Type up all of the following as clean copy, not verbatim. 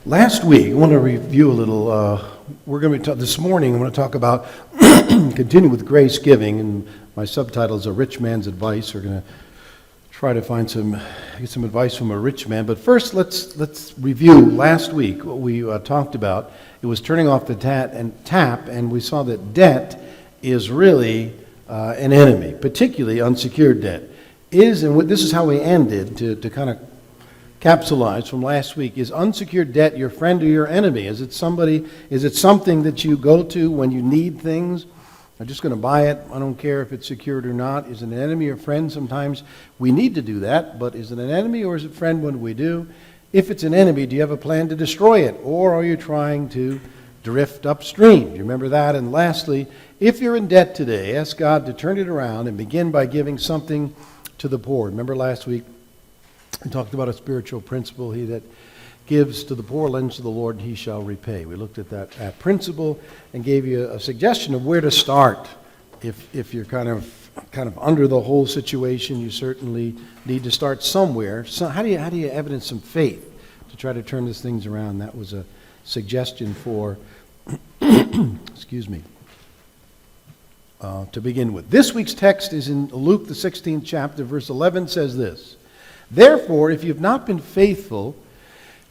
Last week, I want to review a little. We're going to be this morning. I want to talk about continue with grace giving, and my subtitle is "A Rich Man's Advice." We're going to try to get some advice from a rich man. But first, let's review last week what we talked about. It was turning off the tap, and we saw that debt is really an enemy, particularly unsecured debt. And this is how we ended to kind of capsulize from last week. Is unsecured debt your friend or your enemy? Is it something that you go to when you need things? I'm just going to buy it. I don't care if it's secured or not. Is it an enemy or friend? Sometimes we need to do that, but is it an enemy or is it a friend when we do? If it's an enemy, do you have a plan to destroy it? Or are you trying to drift upstream? Do you remember that? And lastly, if you're in debt today, ask God to turn it around and begin by giving something to the poor. Remember last week, we talked about a spiritual principle. He that gives to the poor lends to the Lord, and he shall repay. We looked at that principle and gave you a suggestion of where to start. If you're kind of under the whole situation, you certainly need to start somewhere. So how do you evidence some faith to try to turn these things around? That was a suggestion for, excuse me, to begin with. This week's text is in Luke, the 16th chapter, verse 11 says this: "Therefore, if you've not been faithful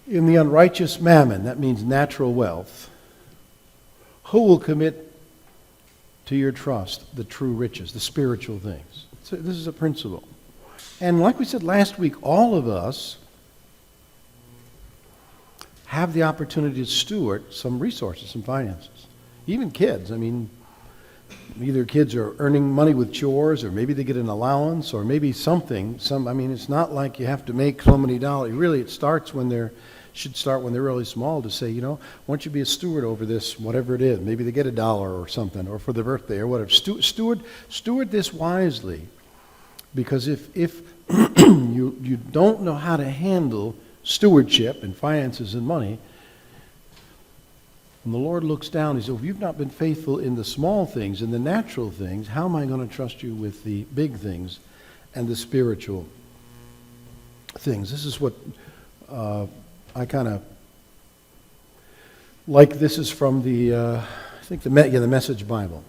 in the unrighteous mammon," that means natural wealth, "who will commit to your trust the true riches," the spiritual things? So this is a principle. And like we said last week, all of us have the opportunity to steward some resources, some finances. Even kids. I mean, either kids are earning money with chores, or maybe they get an allowance, or maybe something. It's not like you have to make so many dollars. Really, it should start when they're really small, to say, why don't you be a steward over this, whatever it is. Maybe they get $1 or something, or for their birthday or whatever. Steward this wisely, because if you don't know how to handle stewardship and finances and money, when the Lord looks down, he says, if you've not been faithful in the small things, in the natural things, how am I going to trust you with the big things and the spiritual things? This is what I kind of like. This is from the Message Bible.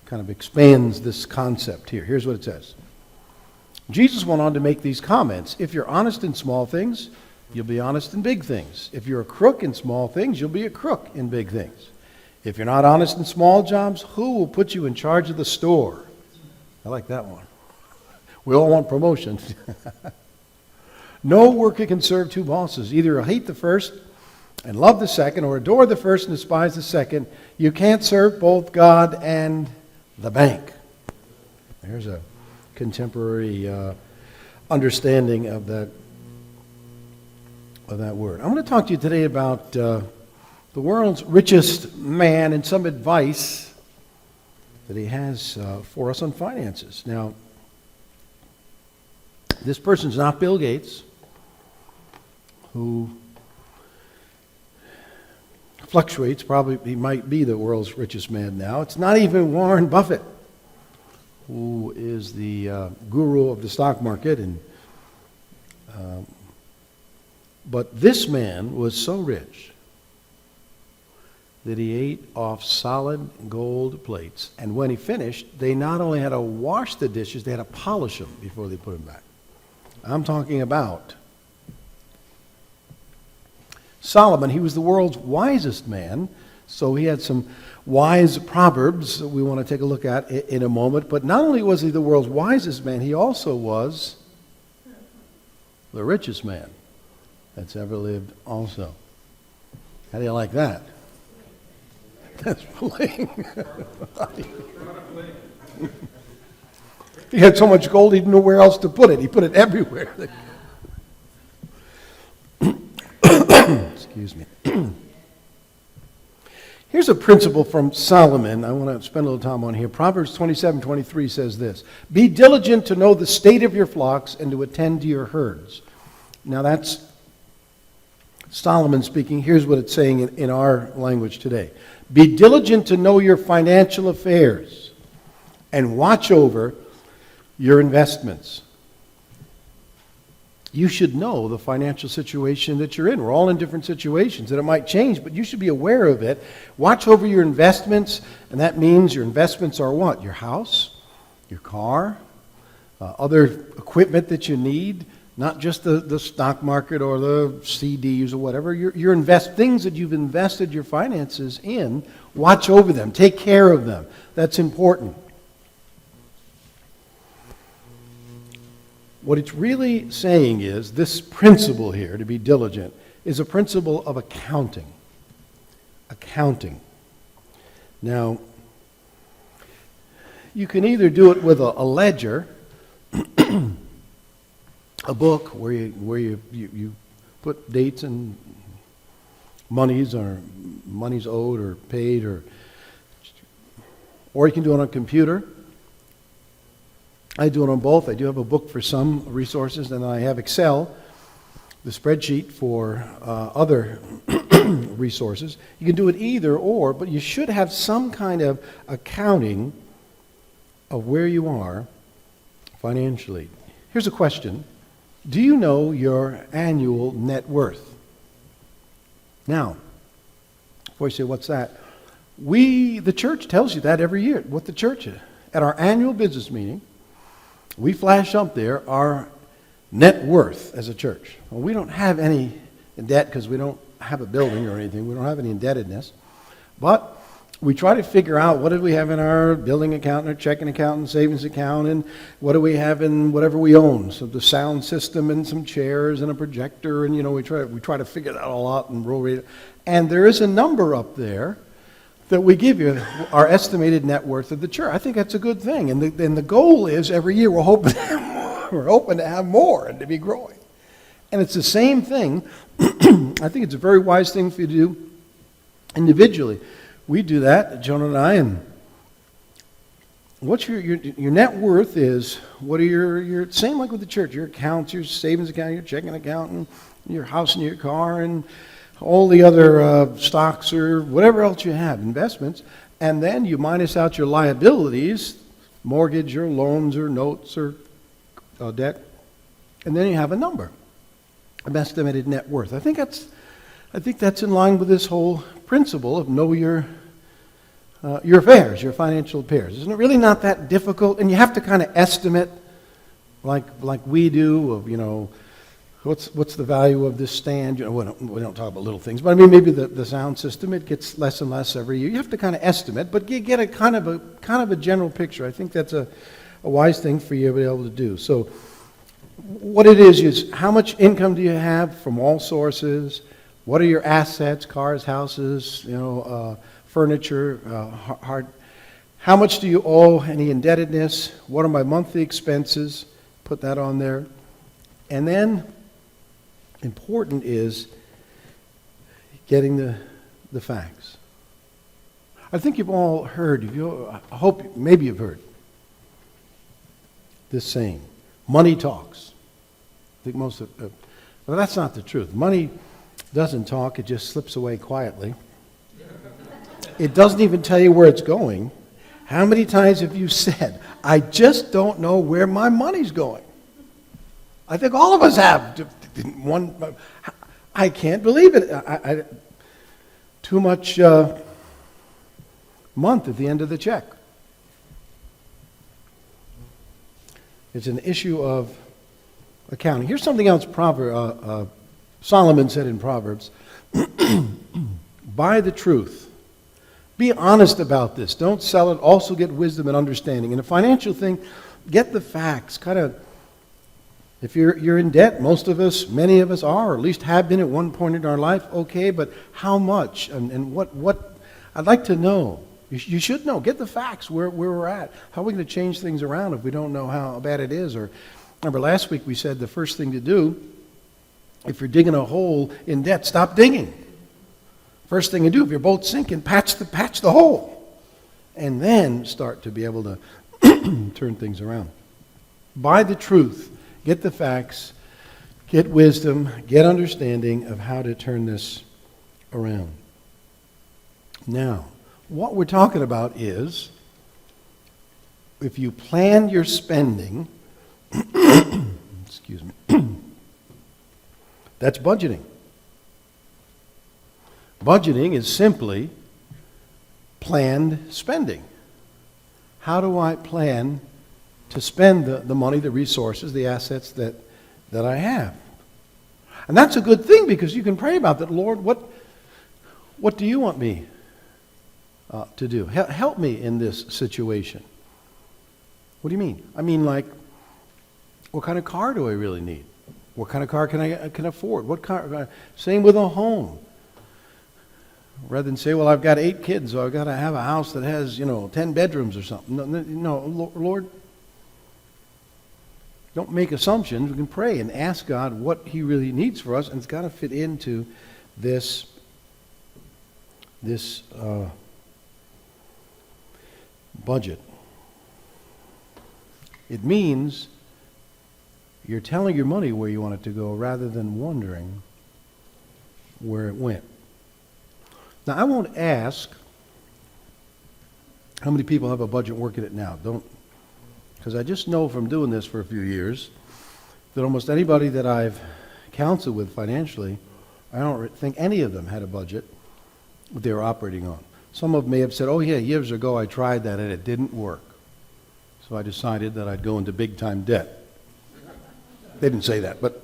Kind of expands this concept here. Here's what it says. Jesus went on to make these comments: if you're honest in small things, you'll be honest in big things. If you're a crook in small things, you'll be a crook in big things. If you're not honest in small jobs, who will put you in charge of the store? I like that one. We all want promotions. No worker can serve two bosses. Either hate the first and love the second, or adore the first and despise the second. You can't serve both God and the bank. There's a contemporary understanding of that word. I want to talk to you today about the world's richest man and some advice that he has for us on finances. Now, this person's not Bill Gates, who fluctuates. Probably he might be the world's richest man now. It's not even Warren Buffett, who is the guru of the stock market. But this man was so rich that he ate off solid gold plates. And when he finished, they not only had to wash the dishes, they had to polish them before they put them back. I'm talking about Solomon. He was the world's wisest man, so he had some wise proverbs that we want to take a look at in a moment. But not only was he the world's wisest man, he also was the richest man that's ever lived also. How do you like that? That's playing. He had so much gold, he didn't know where else to put it. He put it everywhere. Excuse me. Here's a principle from Solomon I want to spend a little time on here. Proverbs 27:23 says this: "Be diligent to know the state of your flocks and to attend to your herds." Now that's Solomon speaking. Here's what it's saying in our language today. Be diligent to know your financial affairs and watch over your investments. you should know the financial situation that you're in. We're all in different situations, and it might change, but you should be aware of it. Watch over your investments, and that means your investments are what? Your house, your car, other equipment that you need, not just the stock market or the CDs or whatever. Your things that you've invested your finances in, watch over them. Take care of them. That's important. What it's really saying is this principle here, to be diligent, is a principle of accounting. Accounting. Now, you can either do it with a ledger, a book where you put dates and monies owed or paid, or you can do it on a computer. I do it on both. I do have a book for some resources, and I have Excel, the spreadsheet for other resources. You can do it either or, but you should have some kind of accounting of where you are financially. Here's a question. Do you know your annual net worth? Now, before you say, what's that? The church tells you that every year, what the church is. At our annual business meeting, we flash up there our net worth as a church. Well, we don't have any debt because we don't have a building or anything. We don't have any indebtedness. But we try to figure out what do we have in our building account, and our checking account, and savings account, and what do we have in whatever we own. So the sound system and some chairs and a projector, and we try to figure that all out and roll it. And there is a number up there that we give you, our estimated net worth of the church. I think that's a good thing. And the goal is every year we're hoping to have more. We're hoping to have more and to be growing. And it's the same thing. I think it's a very wise thing for you to do individually. We do that, Jonah and I, and what's your net worth is, what are your same like with the church, your accounts, your savings account, your checking account, and your house and your car, and all the other stocks or whatever else you have, investments, and then you minus out your liabilities, mortgage or loans or notes or debt, and then you have a number, an estimated net worth. I think that's in line with this whole principle of know your affairs, your financial affairs. Isn't it really not that difficult? And you have to kind of estimate, like we do, of what's the value of this stand? We don't talk about little things, but I mean maybe the sound system, it gets less and less every year. You have to kind of estimate, but you get a kind of a general picture. I think that's a wise thing for you to be able to do. So what it is how much income do you have from all sources? What are your assets, cars, houses, furniture, how much do you owe, any indebtedness? What are my monthly expenses? Put that on there. And then important is getting the facts. I think you've all heard, I hope maybe you've heard this saying, money talks. I think most of well, that's not the truth. Money doesn't talk, it just slips away quietly. It doesn't even tell you where it's going. How many times have you said, I just don't know where my money's going? I think all of us have. I can't believe it. Too much month at the end of the check. It's an issue of accounting. Here's something else Solomon said in Proverbs. Buy the truth. Be honest about this. Don't sell it. Also get wisdom and understanding. In a financial thing, get the facts. If you're in debt, most of us, many of us are, or at least have been at one point in our life, okay, but how much and what I'd like to know. You should know. Get the facts where we're at. How are we going to change things around if we don't know how bad it is? Or remember last week we said the first thing to do, if you're digging a hole in debt, stop digging. First thing to do, if your boat's sinking, patch the hole. And then start to be able to turn things around. Buy the truth. Get the facts. Get wisdom. Get understanding of how to turn this around. Now, what we're talking about is, if you plan your spending, excuse me, That's budgeting. Budgeting is simply planned spending. How do I plan to spend the money, the resources, the assets that I have? And that's a good thing because you can pray about that. Lord, what do you want me to do? Help me in this situation. What do you mean? I mean, like, what kind of car do I really need? What kind of car can I afford? What car? Same with a home. Rather than say, well, I've got 8 kids, so I've got to have a house that has, 10 bedrooms or something. No, Lord, don't make assumptions. We can pray and ask God what He really needs for us, and it's got to fit into this budget. It means you're telling your money where you want it to go rather than wondering where it went. Now, I won't ask how many people have a budget working it now. Because I just know from doing this for a few years that almost anybody that I've counseled with financially, I don't think any of them had a budget that they were operating on. Some of them may have said, oh yeah, years ago I tried that and it didn't work. So I decided that I'd go into big time debt. They didn't say that, but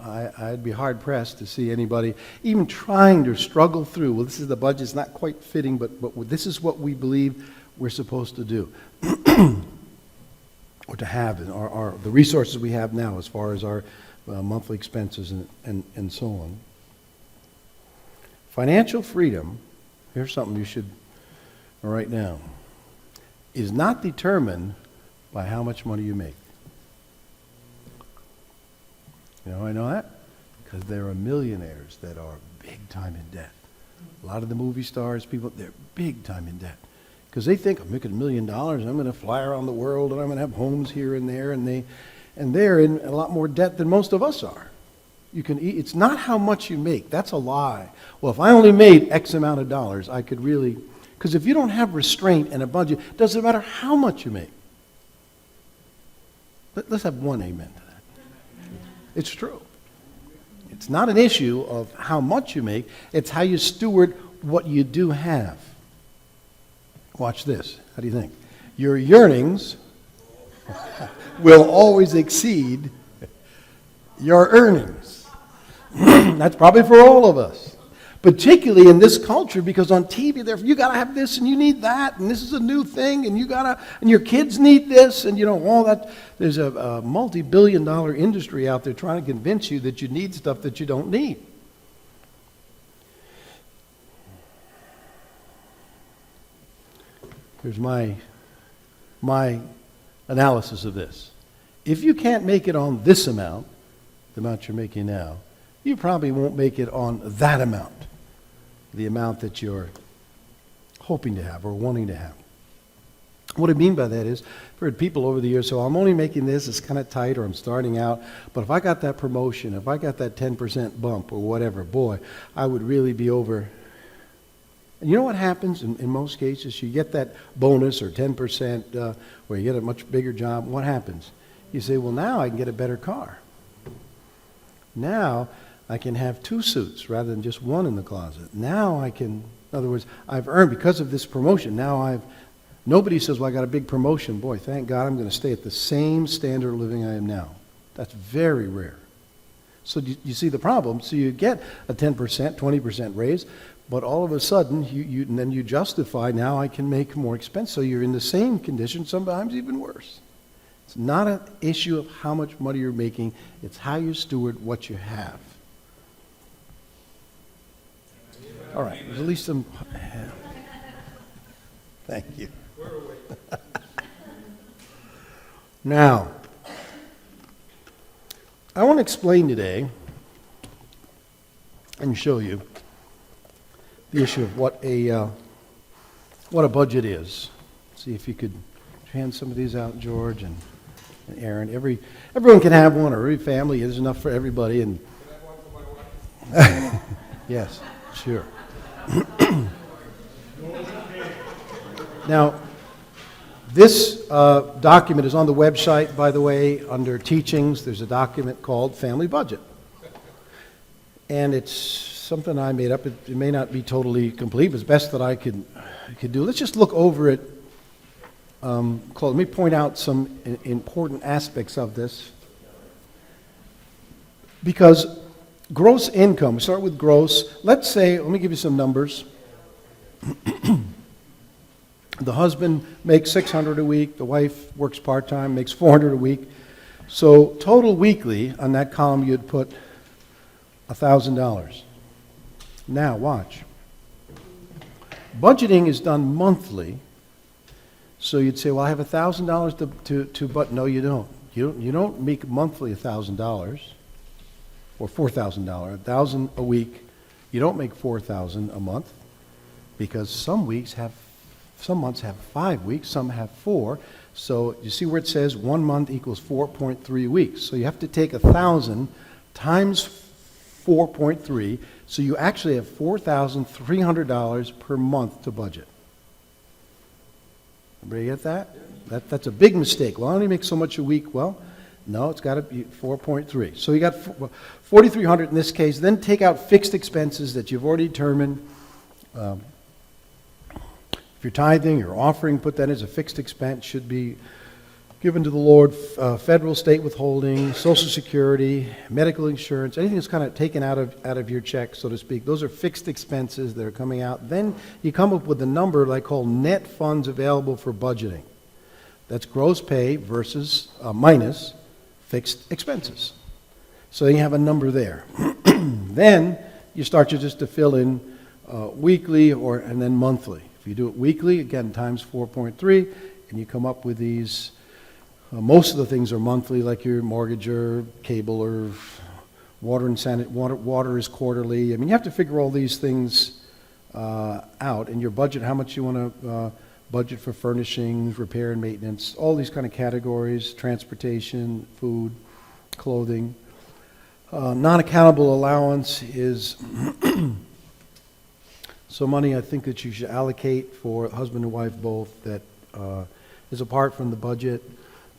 I'd be hard-pressed to see anybody even trying to struggle through, well, this is the budget, it's not quite fitting, but this is what we believe we're supposed to do, or to have, the resources we have now as far as our monthly expenses and so on. Financial freedom, here's something you should write down, is not determined by how much money you make. You know how I know that? Because there are millionaires that are big time in debt. A lot of the movie stars, people, they're big time in debt. Because they think, I'm making $1 million, and I'm going to fly around the world, and I'm going to have homes here and there, and they're in a lot more debt than most of us are. It's not how much you make. That's a lie. Well, if I only made X amount of dollars, I could really... Because if you don't have restraint and a budget, it doesn't matter how much you make. Let's have one amen to that. It's true. It's not an issue of how much you make. It's how you steward what you do have. Watch this. How do you think? Your yearnings will always exceed your earnings. That's probably for all of us. Particularly in this culture, because on TV, you got to have this and you need that, and this is a new thing, and and your kids need this, and all that. There's a multi-billion-dollar industry out there trying to convince you that you need stuff that you don't need. Here's my analysis of this. If you can't make it on this amount, the amount you're making now, you probably won't make it on that amount, the amount that you're hoping to have or wanting to have. What I mean by that is, I've heard people over the years, so I'm only making this, it's kind of tight, or I'm starting out, but if I got that promotion, if I got that 10% bump or whatever, boy, I would really be over. And you know what happens in most cases? You get that bonus or 10% where you get a much bigger job. What happens? You say, well, now I can get a better car. Now I can have 2 suits rather than just one in the closet. Now I can, in other words, I've earned, because of this promotion, nobody says, well, I got a big promotion. Boy, thank God I'm going to stay at the same standard of living I am now. That's very rare. So you see the problem. So you get a 10%, 20% raise, but all of a sudden, and then you justify, now I can make more expense. So you're in the same condition, sometimes even worse. It's not an issue of how much money you're making. It's how you steward what you have. All right, there's at least some... Thank you. Now, I want to explain today and show you the issue of what a budget is. See if you could hand some of these out, George and Aaron. Everyone can have one, or every family. There's enough for everybody. And yes, sure. Now, This document is on the website, by the way, under teachings. There's a document called Family Budget. And it's something I made up. It may not be totally complete, but it's best that I could do. Let's just look over it. Let me point out some important aspects of this. Because gross income, we start with gross. Let's say, let me give you some numbers. The husband makes $600 a week. The wife works part-time, makes $400 a week. So total weekly, on that column, you'd put $1,000. Now, watch. Budgeting is done monthly. So you'd say, well, I have $1,000 to but no, you don't. You don't make monthly $1,000 or $4,000. $1,000 a week. You don't make $4,000 a month because some months have 5 weeks, some have 4. So you see where it says 1 month equals 4.3 weeks. So you have to take 1,000 times 4.3. So you actually have $4,300 per month to budget. Everybody get that? That's a big mistake. Well, I only make so much a week. Well, no, it's got to be 4.3. So you got 4,300 in this case. Then take out fixed expenses that you've already determined. If you're tithing, you're offering, put that as a fixed expense, should be given to the Lord. Federal, state withholding, Social Security, medical insurance, anything that's kind of taken out of your check, so to speak. Those are fixed expenses that are coming out. Then you come up with a number that I call net funds available for budgeting. That's gross pay versus minus fixed expenses. So you have a number there. Then you start to fill in weekly and then monthly. If you do it weekly, again, times 4.3, and you come up with these. Most of the things are monthly, like your mortgage or cable or water and water is quarterly. I mean, you have to figure all these things out in your budget, how much you want to budget for furnishings, repair and maintenance, all these kind of categories, transportation, food, clothing. Non-accountable allowance is so money I think that you should allocate for husband and wife both that is apart from the budget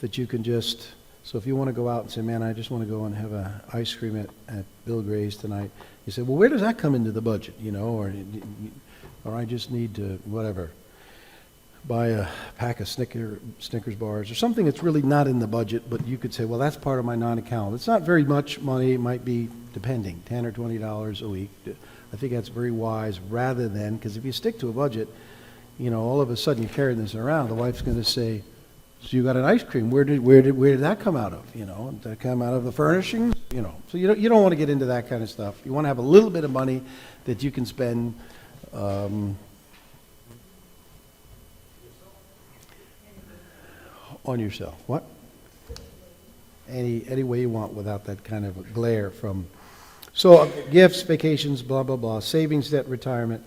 that you can just, so if you want to go out and say, man, I just want to go and have an ice cream at Bill Gray's tonight, you say, well, where does that come into the budget, or I just need to, whatever, buy a pack of Snickers bars or something that's really not in the budget, but you could say, well, that's part of my non-account. It's not very much money. It might be, depending, $10 or $20 a week. I think that's very wise rather than, because if you stick to a budget, all of a sudden you're carrying this around. The wife's going to say, so you got an ice cream. Where did that come out of? Did that come out of the furnishings? So you don't want to get into that kind of stuff. You want to have a little bit of money that you can spend on yourself. What? Any way you want without that kind of glare from. So gifts, vacations, blah, blah, blah, savings, debt, retirement.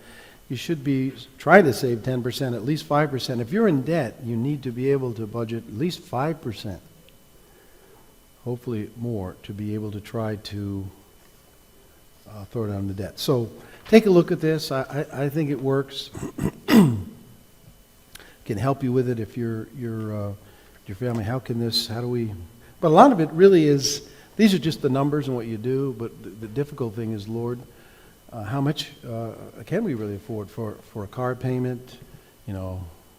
You should be trying to save 10%, at least 5%. If you're in debt, you need to be able to budget at least 5%, hopefully more, to be able to try to throw down the debt. So take a look at this. I think it works. Can help you with it if your family. How do we? But a lot of it really is. These are just the numbers and what you do, but the difficult thing is, Lord, how much can we really afford for a car payment,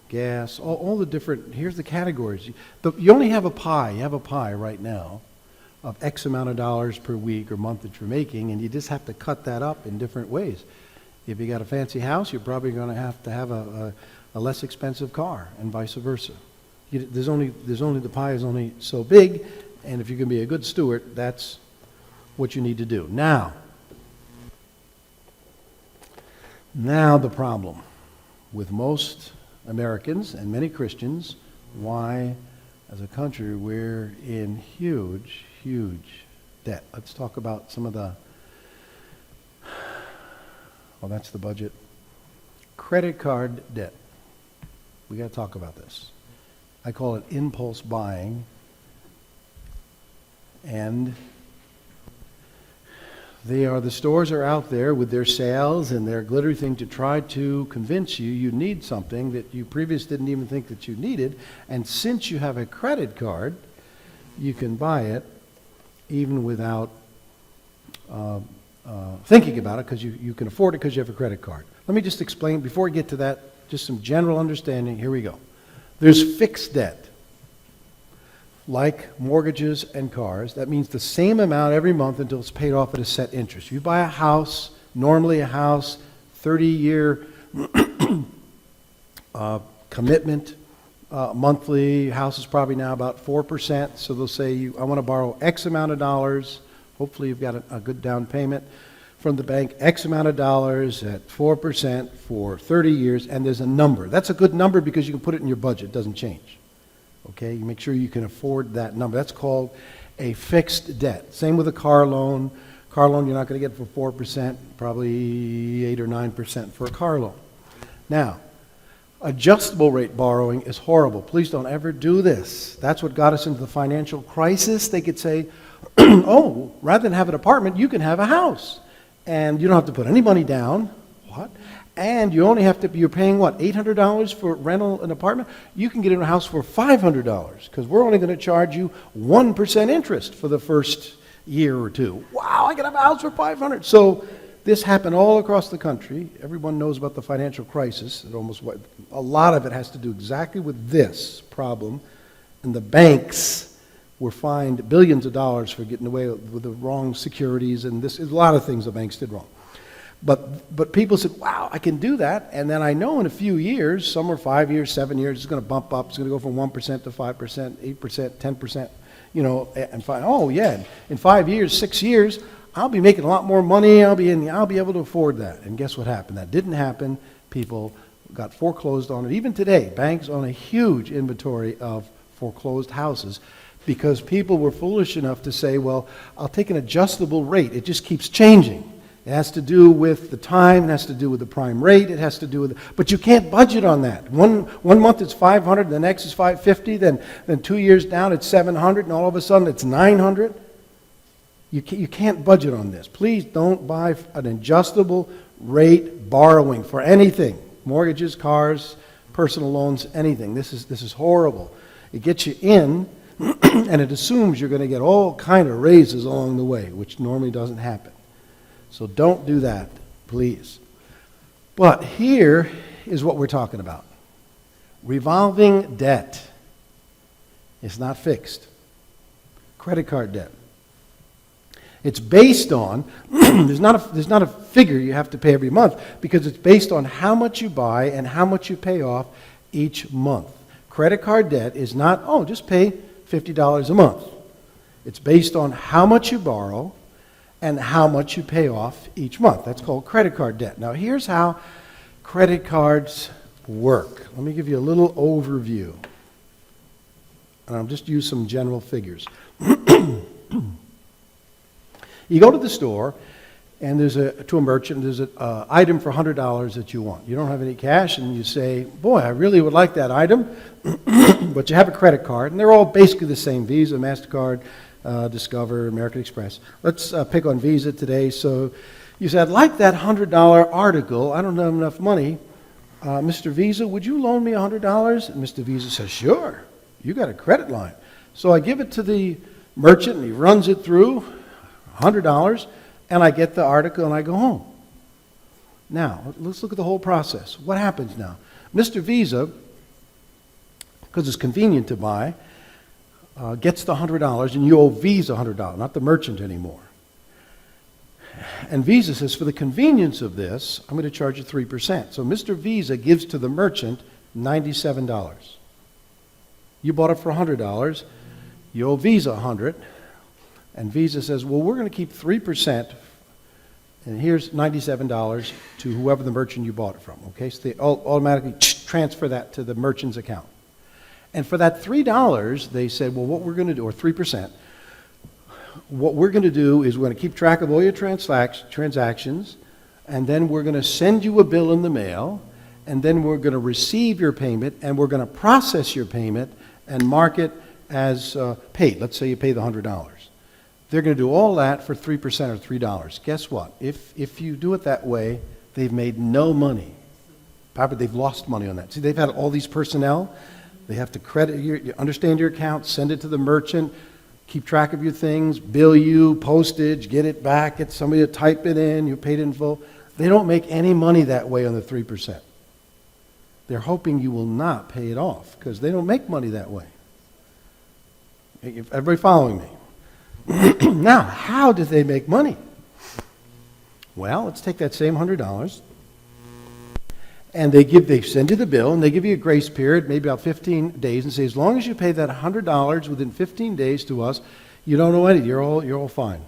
gas, all the different, here's the categories. You only have a pie. You have a pie right now of X amount of dollars per week or month that you're making, and you just have to cut that up in different ways. If you got a fancy house, you're probably going to have a less expensive car, and vice versa. The pie is only so big, and if you're going to be a good steward, that's what you need to do. Now the problem with most Americans and many Christians, why as a country we're in huge, huge debt. Let's talk about some of that's the budget. Credit card debt. We got to talk about this. I call it impulse buying. And The stores are out there with their sales and their glittery thing to try to convince you need something that you previously didn't even think that you needed. And since you have a credit card, you can buy it even without thinking about it, because you can afford it because you have a credit card. Let me just explain, before we get to that, just some general understanding. Here we go. There's fixed debt. Like mortgages and cars, that means the same amount every month until it's paid off at a set interest. You buy a house, normally a house, 30-year commitment, monthly. House is probably now about 4%, so they'll say, I want to borrow X amount of dollars. Hopefully you've got a good down payment from the bank, X amount of dollars at 4% for 30 years, and there's a number. That's a good number because you can put it in your budget. It doesn't change. Okay, you make sure you can afford that number. That's called a fixed debt. Same with a car loan. Car loan, you're not going to get for 4%, probably 8 or 9% for a car loan. Now, adjustable rate borrowing is horrible. Please don't ever do this. That's what got us into the financial crisis. They could say, oh, rather than have an apartment, you can have a house. And you don't have to put any money down. What? And you only have to, you're paying what, $800 for rental an apartment? You can get in a house for $500 because we're only going to charge you 1% interest for the first year or two. Wow, I can have a house for $500. So this happened all across the country. Everyone knows about the financial crisis. A lot of it has to do exactly with this problem. And the banks were fined billions of dollars for getting away with the wrong securities, and a lot of things the banks did wrong. But people said, wow, I can do that. And then I know in a few years, some are 5 years, 7 years, it's going to bump up. It's going to go from 1% to 5%, 8%, 10%, and oh yeah, in 5 years, 6 years, I'll be making a lot more money. I'll be able to afford that. And guess what happened? That didn't happen. People got foreclosed on it. Even today, banks own a huge inventory of foreclosed houses because people were foolish enough to say, well, I'll take an adjustable rate. It just keeps changing. It has to do with the time, it has to do with the prime rate, it has to do with, but you can't budget on that. One month it's 500, the next is 550, then 2 years down it's 700, and all of a sudden it's 900. You can't budget on this. Please don't buy an adjustable rate borrowing for anything. Mortgages, cars, personal loans, anything. This is horrible. It gets you in, and it assumes you're going to get all kind of raises along the way, which normally doesn't happen. So don't do that, please. But here is what we're talking about. Revolving debt is not fixed. Credit card debt. It's based on, there's not a figure you have to pay every month because it's based on how much you buy and how much you pay off each month. Credit card debt is not, just pay $50 a month. It's based on how much you borrow and how much you pay off each month. That's called credit card debt. Now here's how credit cards work. Let me give you a little overview. And I'll just use some general figures. You go to the store, and to a merchant, there's an item for $100 that you want. You don't have any cash, and you say, boy, I really would like that item, but you have a credit card, and they're all basically the same, Visa, MasterCard, Discover, American Express. Let's pick on Visa today. So you said, I'd like that $100 article. I don't have enough money. Mr. Visa, would you loan me $100? And Mr. Visa says, sure. You got a credit line. So I give it to the merchant, and he runs it through, $100, and I get the article, and I go home. Now, let's look at the whole process. What happens now? Mr. Visa, because it's convenient to buy, gets the $100, and you owe Visa $100, not the merchant anymore. And Visa says, for the convenience of this, I'm going to charge you 3%. So Mr. Visa gives to the merchant $97. You bought it for $100. You owe Visa $100. And Visa says, well, we're going to keep 3%, and here's $97 to whoever the merchant you bought it from. Okay, so they automatically transfer that to the merchant's account. And for that $3, they said, well, what we're going to do, or 3%, what we're going to do is we're going to keep track of all your transactions, and then we're going to send you a bill in the mail, and then we're going to receive your payment, and we're going to process your payment and mark it as paid. Let's say you pay the $100. They're going to do all that for 3% or $3. Guess what? If you do it that way, they've made no money. Probably they've lost money on that. See, they've had all these personnel. They have to credit you understand your account, send it to the merchant, keep track of your things, bill you, postage, get it back, get somebody to type it in, you paid in full. They don't make any money that way on the 3%. They're hoping you will not pay it off because they don't make money that way. Everybody following me? Now, how do they make money? Well, let's take that same $100, and they send you the bill, and they give you a grace period, maybe about 15 days, and say, as long as you pay that $100 within 15 days to us, you don't owe anything. You're all fine.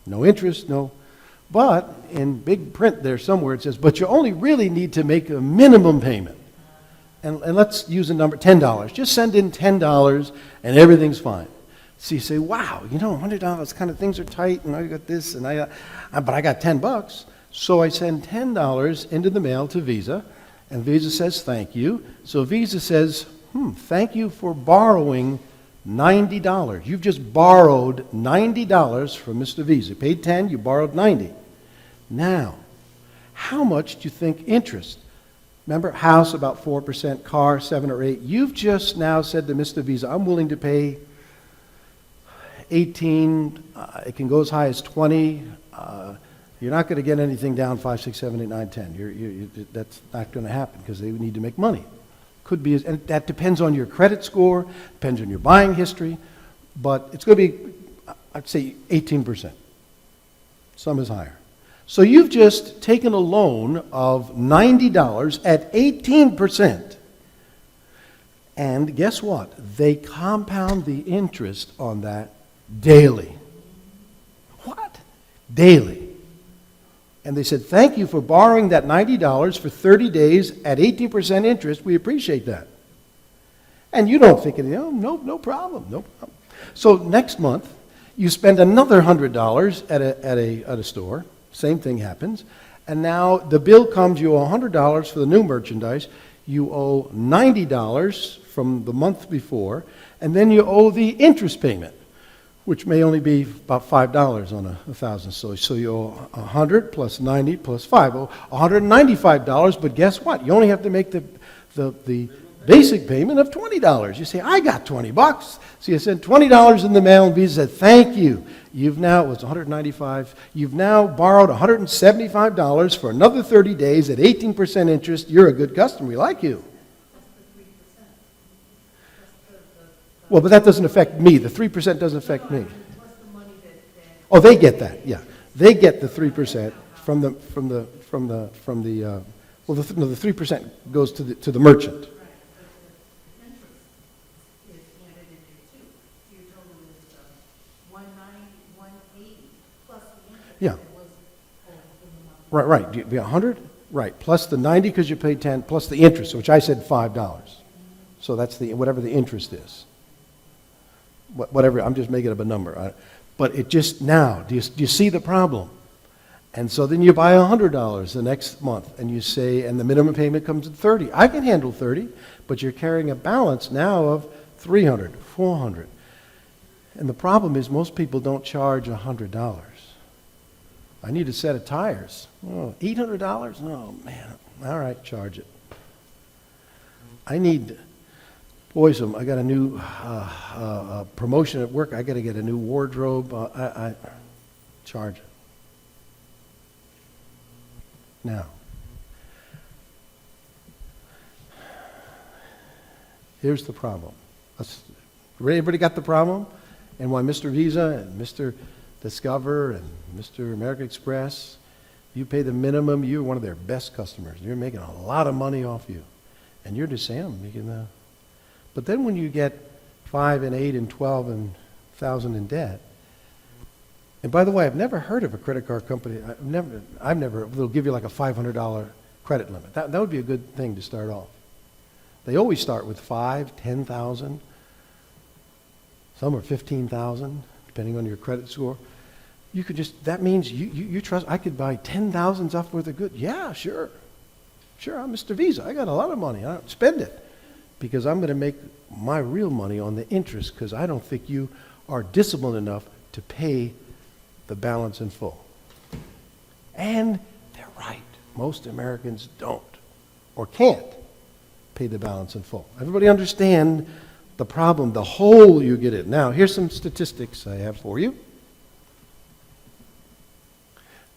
No interest, no. But in big print there somewhere it says, but you only really need to make a minimum payment. And let's use a number, $10. Just send in $10, and everything's fine. So you say, wow, $100 kind of things are tight, and I got this, but I got $10. So I send $10 into the mail to Visa, and Visa says, thank you. So Visa says, thank you for borrowing $90. You've just borrowed $90 from Mr. Visa. You paid 10, you borrowed 90. Now, how much do you think interest? Remember, house about 4%, car 7 or 8. You've just now said to Mr. Visa, I'm willing to pay 18, it can go as high as 20. You're not going to get anything down 5, 6, 7, 8, 9, 10. That's not going to happen because they need to make money. Could be, and that depends on your credit score, depends on your buying history, but it's going to be, I'd say, 18%. Some is higher. So you've just taken a loan of $90 at 18%. And guess what? They compound the interest on that daily. What? Daily. And they said, thank you for borrowing that $90 for 30 days at 18% interest. We appreciate that. And you don't think, no problem. So next month, you spend another $100 at a store. Same thing happens. And now the bill comes, you owe $100 for the new merchandise. You owe $90 from the month before. And then you owe the interest payment, which may only be about $5 on 1,000. So you owe 100 plus 90 plus 5, $195. But guess what? You only have to make the basic payment of $20. You say, I got $20. So you send $20 in the mail, and Visa said, thank you. You've now, it was $195. You've now borrowed $175 for another 30 days at 18% interest. You're a good customer. We like you. Well, but that doesn't affect me. The 3% doesn't affect me. Oh, they get that. Yeah, they get the 3% from the 3% goes to the merchant. Yeah. Right. You 100. Right. Plus the 90 because you paid 10. Plus the interest, which I said $5. So that's whatever the interest is. Whatever, I'm just making up a number. But it just now, do you see the problem? And so then you buy $100 the next month, and you say, and the minimum payment comes at 30. I can handle 30, but you're carrying a balance now of 300, 400. And the problem is most people don't charge $100. I need a set of tires. Oh, $800? Oh, man. All right, charge it. I need... Boys, I got a new promotion at work. I got to get a new wardrobe. I charge it. Now, here's the problem. Everybody got the problem? And why Mr. Visa and Mr. Discover and Mr. American Express, you pay the minimum, you're one of their best customers. You're making a lot of money off you. And you're just saying, I'm making the... But then when you get 5 and 8 and 12 and 1,000 in debt, and by the way, I've never heard of a credit card company. They'll give you like a $500 credit limit. That would be a good thing to start off. They always start with 5, 10,000. Some are 15,000, depending on your credit score. You could that means you trust, I could buy 10,000 off worth of goods. Yeah, sure. Sure, I'm Mr. Visa. I got a lot of money. I don't spend it. Because I'm going to make my real money on the interest because I don't think you are disciplined enough to pay the balance in full. And they're right. Most Americans don't or can't pay the balance in full. Everybody understand the problem, the hole you get in. Now, here's some statistics I have for you.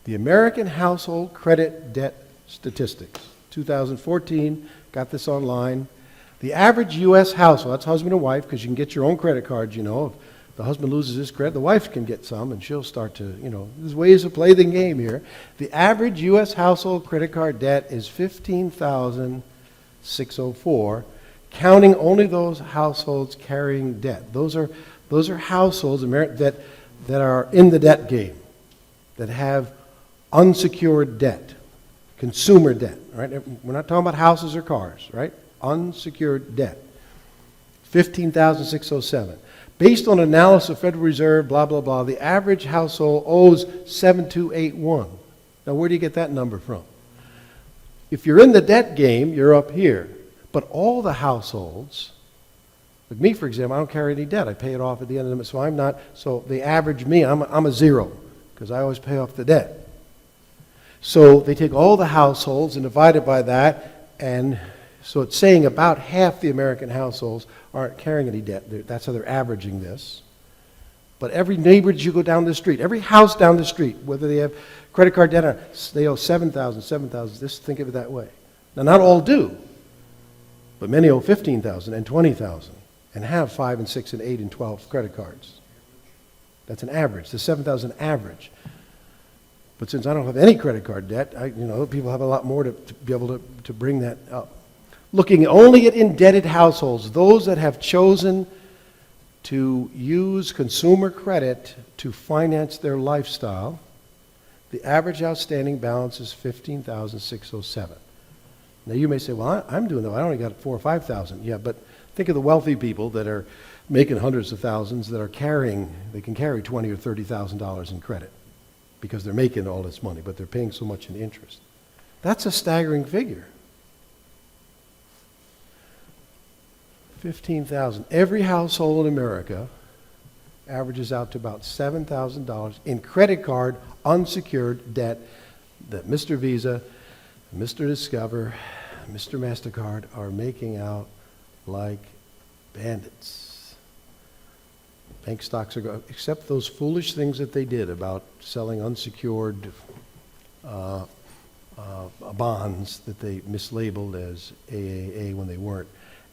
The American Household Credit Debt Statistics, 2014, got this online. The average U.S. household, that's husband and wife, because you can get your own credit cards, you know. If the husband loses his credit, the wife can get some, and she'll start to, there's ways to play the game here. The average U.S. household credit card debt is $15,604, counting only those households carrying debt. Those are households that are in the debt game, that have unsecured debt, consumer debt, right? We're not talking about houses or cars, right? Unsecured debt. 15,607. Based on analysis of Federal Reserve, blah, blah, blah, the average household owes 7,281. Now, where do you get that number from? If you're in the debt game, you're up here. But all the households, like me, for example, I don't carry any debt. I pay it off at the end of the month. So the average me, I'm a zero, because I always pay off the debt. So they take all the households and divide it by that, and so it's saying about half the American households aren't carrying any debt. That's how they're averaging this. But every neighbor as you go down the street, every house down the street, whether they have credit card debt or they owe $7,000, just think of it that way. Now, not all do, but many owe $15,000 and $20,000 and have 5 and 6 and 8 and 12 credit cards. That's an average, the $7,000 average. But since I don't have any credit card debt, people have a lot more to be able to bring that up. Looking only at indebted households, those that have chosen to use consumer credit to finance their lifestyle, the average outstanding balance is $15,607. Now you may say, well, I'm doing that. I only got $4,000 or $5,000. Yeah, but think of the wealthy people that are making hundreds of thousands that are they can carry $20,000 or $30,000 in credit because they're making all this money, but they're paying so much in interest. That's a staggering figure. 15,000. Every household in America averages out to about $7,000 in credit card unsecured debt that Mr. Visa, Mr. Discover, Mr. MasterCard are making out like bandits. Bank stocks are going, except those foolish things that they did about selling unsecured bonds that they mislabeled as AAA when they weren't,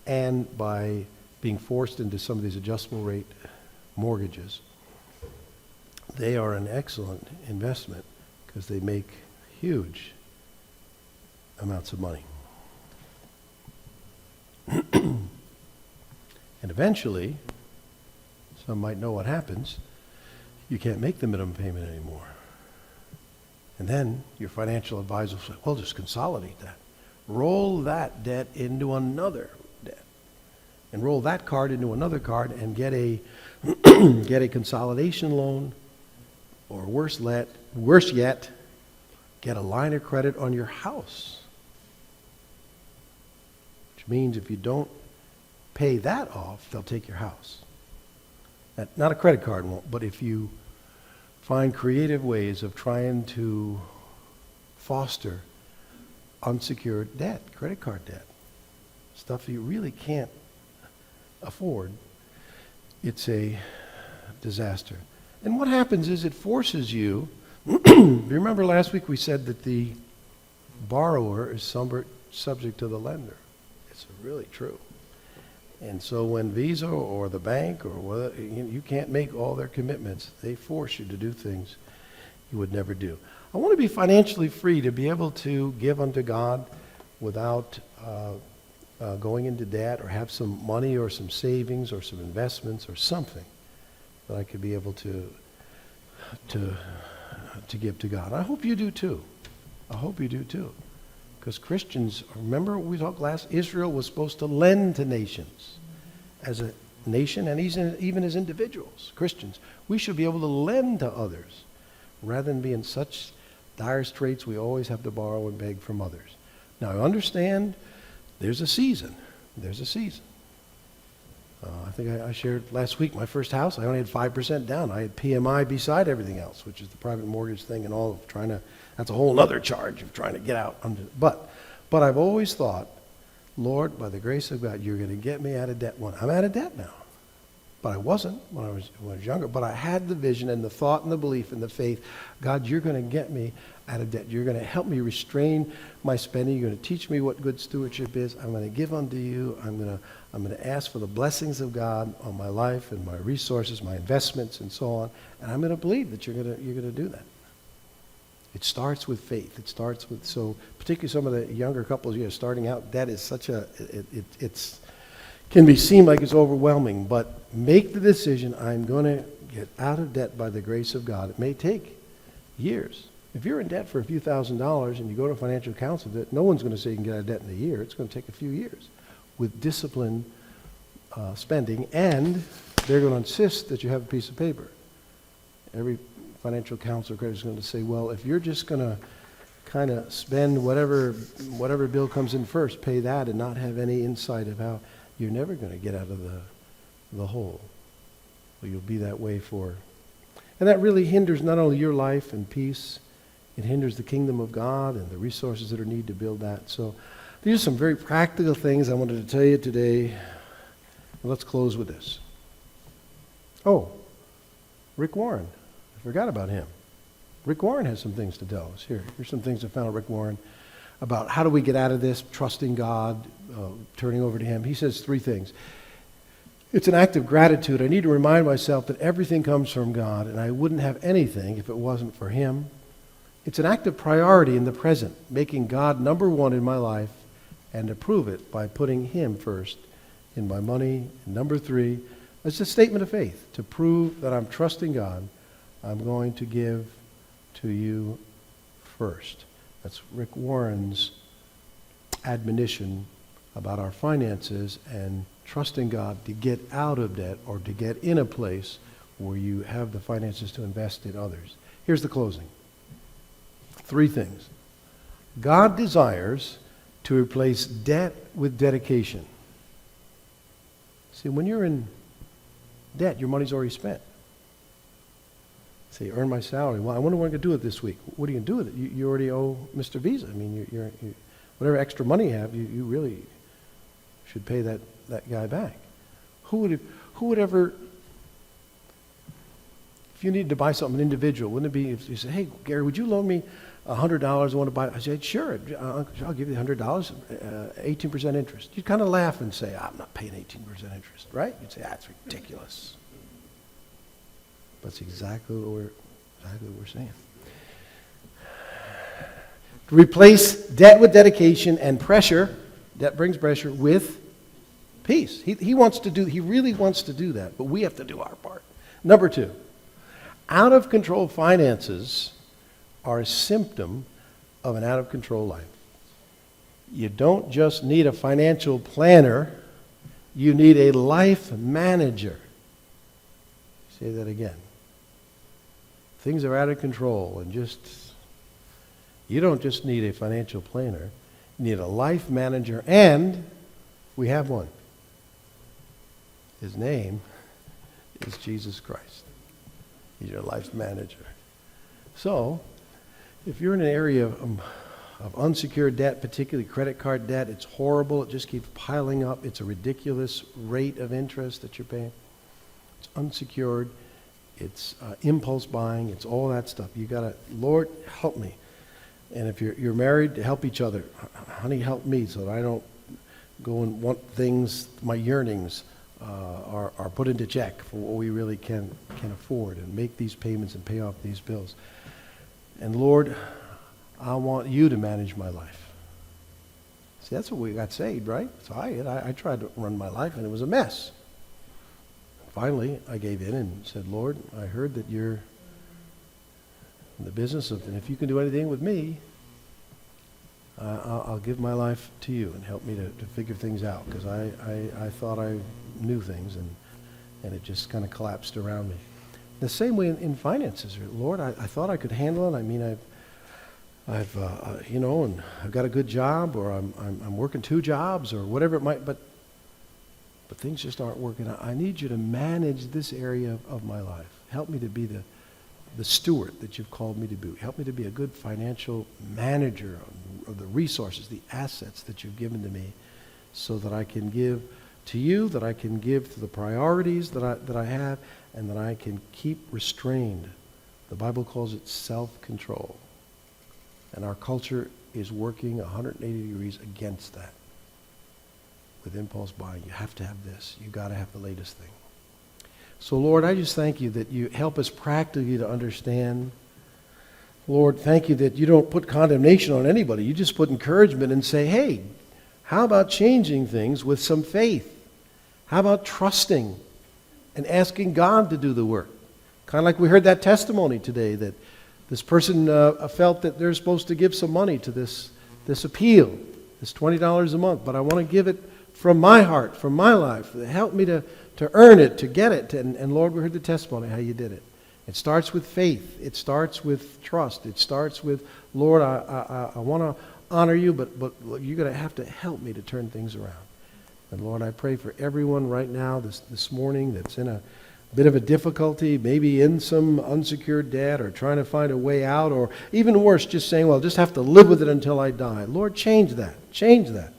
and by being forced into some of these adjustable rate mortgages. They are an excellent investment because they make huge amounts of money. And eventually, some might know what happens. You can't make the minimum payment anymore. And then your financial advisor will say, well, just consolidate that. Roll that debt into another debt. And roll that card into another card and get a consolidation loan, or worse yet, get a line of credit on your house. Which means if you don't pay that off, they'll take your house. Not a credit card won't, but if you find creative ways of trying to foster unsecured debt, credit card debt, stuff you really can't afford, it's a disaster. And what happens is it forces you, remember last week we said that the borrower is subject to the lender. It's really true. And so when Visa or the bank or whether, you can't make all their commitments, they force you to do things you would never do. I want to be financially free to be able to give unto God without going into debt, or have some money or some savings or some investments or something that I could be able to give to God. I hope you do too. I hope you do too. Because Christians, remember we talked last, Israel was supposed to lend to nations. As a nation, and even as individuals, Christians, we should be able to lend to others rather than be in such dire straits we always have to borrow and beg from others. Now, I understand there's a season. There's a season. I think I shared last week, my first house, I only had 5% down. I had PMI beside everything else, which is the private mortgage thing and all of trying to, that's a whole other charge of trying to get out. But I've always thought, Lord, by the grace of God, you're going to get me out of debt one. I'm out of debt now. But I wasn't when I was younger. But I had the vision and the thought and the belief and the faith. God, you're going to get me out of debt. You're going to help me restrain my spending. You're going to teach me what good stewardship is. I'm going to give unto you. I'm going to ask for the blessings of God on my life and my resources, my investments, and so on. And I'm going to believe that you're going to do that. It starts with faith. It starts with, so particularly some of the younger couples, starting out, that is such a, it's can seem like it's overwhelming, but make the decision, I'm going to get out of debt by the grace of God. It may take years. If you're in debt for a few $1,000s and you go to financial counsel, no one's going to say you can get out of debt in a year. It's going to take a few years with disciplined spending, and they're going to insist that you have a piece of paper. Every financial counselor creditor is going to say, well, if you're just going to kind of spend whatever bill comes in first, pay that and not have any insight of how, you're never going to get out of the hole. Well, you'll be that way for. And that really hinders not only your life and peace, it hinders the kingdom of God and the resources that are needed to build that. So these are some very practical things I wanted to tell you today. Let's close with this. Oh, Rick Warren. I forgot about him. Rick Warren has some things to tell us. Here's some things I found Rick Warren about how do we get out of this, trusting God, turning over to him. He says 3 things. It's an act of gratitude. I need to remind myself that everything comes from God, and I wouldn't have anything if it wasn't for him. It's an act of priority in the present, making God number 1 in my life, and to prove it by putting him first in my money. And number 3, it's a statement of faith. To prove that I'm trusting God, I'm going to give to you first. That's Rick Warren's admonition about our finances and trusting God to get out of debt or to get in a place where you have the finances to invest in others. Here's the closing. 3 things. God desires to replace debt with dedication. See, when you're in debt, your money's already spent. Say, earn my salary. Well, I wonder what I'm going to do with it this week. What are you going to do with it? You already owe Mr. Visa. I mean, you whatever extra money you have, you really should pay that guy back. Who would ever, if you needed to buy something individual, wouldn't it be if you said, hey, Gary, would you loan me $100? I want to buy it. I said, sure, I'll give you $100, 18% interest. You'd kind of laugh and say, I'm not paying 18% interest, right? You'd say, that's ridiculous. That's exactly what we're saying. To replace debt with dedication and pressure, debt brings pressure, with peace. He really wants to do that, but we have to do our part. Number 2, out of control finances are a symptom of an out of control life. You don't just need a financial planner, you need a life manager. Say that again. Things are out of control, and you don't just need a financial planner, you need a life manager, and we have one. His name is Jesus Christ. He's your life manager. So, if you're in an area of unsecured debt, particularly credit card debt, it's horrible. It just keeps piling up. It's a ridiculous rate of interest that you're paying. It's unsecured. It's impulse buying. It's all that stuff. You got to, Lord, help me. And if you're married, to help each other. Honey, help me so that I don't go and want things, my yearnings are put into check for what we really can afford, and make these payments and pay off these bills. And Lord, I want you to manage my life. See, that's what we got saved, right? So I tried to run my life, and it was a mess. Finally, I gave in and said, Lord, I heard that you're in the business of, and if you can do anything with me, I'll give my life to you and help me to figure things out, because I thought I knew things, and it just kind of collapsed around me. The same way in finances. Lord, I thought I could handle it. I mean, I've and I've got a good job, or I'm working 2 jobs, or whatever it might, but but things just aren't working out. I need you to manage this area of my life. Help me to be the steward that you've called me to be. Help me to be a good financial manager of the resources, the assets that you've given to me, so that I can give to you, that I can give to the priorities that I have, and that I can keep restrained. The Bible calls it self-control. And our culture is working 180 degrees against that. With impulse buying, you have to have this. You got to have the latest thing. So, Lord, I just thank you that you help us practically to understand. Lord, thank you that you don't put condemnation on anybody. You just put encouragement and say, hey, how about changing things with some faith? How about trusting and asking God to do the work? Kind of like we heard that testimony today that this person felt that they're supposed to give some money to this appeal, this $20 a month, but I want to give it from my heart, from my life. Help me to earn it, to get it. And Lord, we heard the testimony how you did it. It starts with faith. It starts with trust. It starts with, Lord, I want to honor you, but you're going to have to help me to turn things around. And Lord, I pray for everyone right now this morning that's in a bit of a difficulty, maybe in some unsecured debt or trying to find a way out, or even worse, just saying, well, I'll just have to live with it until I die. Lord, change that. Change that.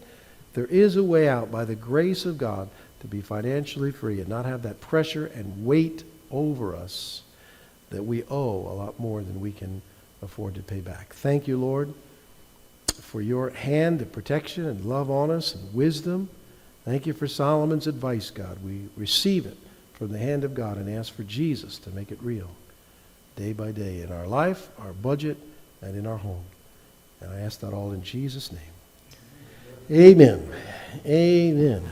There is a way out by the grace of God to be financially free and not have that pressure and weight over us that we owe a lot more than we can afford to pay back. Thank you, Lord, for your hand of protection and love on us and wisdom. Thank you for Solomon's advice, God. We receive it from the hand of God and ask for Jesus to make it real day by day in our life, our budget, and in our home. And I ask that all in Jesus' name. Amen. Amen.